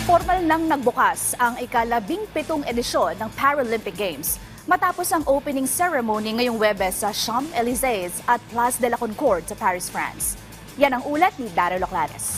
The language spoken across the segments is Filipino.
Formal nang nagbukas ang ika-17 edisyon ng Paralympic Games matapos ang opening ceremony ngayong Webes sa Champs-Élysées at Place de la Concorde sa Paris, France. Yan ang ulat ni Daryl Oclares.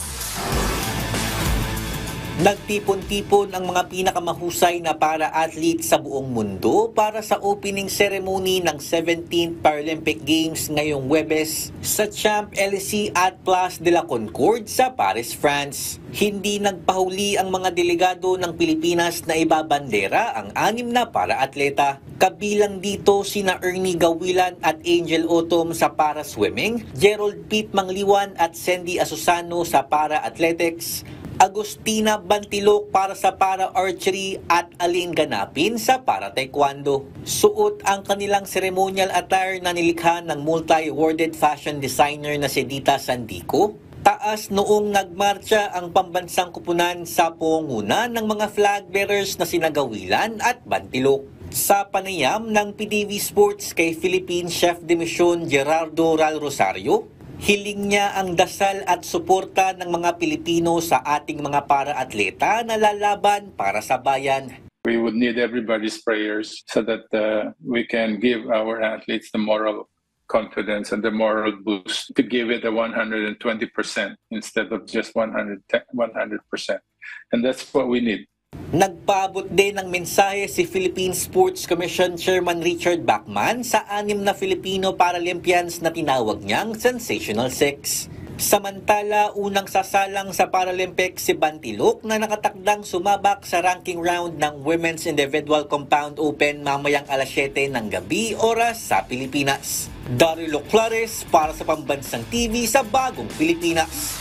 Nagtipon-tipon ang mga pinakamahusay na para-athlete sa buong mundo para sa opening ceremony ng 17th Paralympic Games ngayong Webes sa Champs-Élysées at Place de la Concorde sa Paris, France. Hindi nagpahuli ang mga delegado ng Pilipinas na ibabandera ang 6 na para-atleta. Kabilang dito sina Ernie Gawilan at Angel Otom sa para-swimming, Gerald Pete Mangliwan at Sandy Asusano sa para-athletics, Agustina Bantilok para sa para-archery at Aline Ganapin sa para-taekwondo. Suot ang kanilang ceremonial attire na nilikha ng multi-awarded fashion designer na si Dita Sandico. Taas noong nagmarcha ang pambansang kupunan sa pangunguna ng mga flag bearers na sina Gawilan at Bantilok. Sa panayam ng PDV Sports kay Philippine Chef de Mission Gerardo Ral Rosario, hiling niya ang dasal at suporta ng mga Pilipino sa ating mga para-atleta na lalaban para sa bayan. We would need everybody's prayers so that we can give our athletes the moral confidence and the moral boost to give it a 120% instead of just 100%. And that's what we need. Nagpaabot din ng mensahe si Philippine Sports Commission Chairman Richard Bachman sa 6 na Filipino Paralympians na tinawag niyang Sensational Six. Samantala, unang sasalang sa Paralympics si Bantilok na nakatakdang sumabak sa ranking round ng Women's Individual Compound Open mamayang alas 7 ng gabi oras sa Pilipinas. Daryl Oclares para sa Pambansang TV sa Bagong Pilipinas.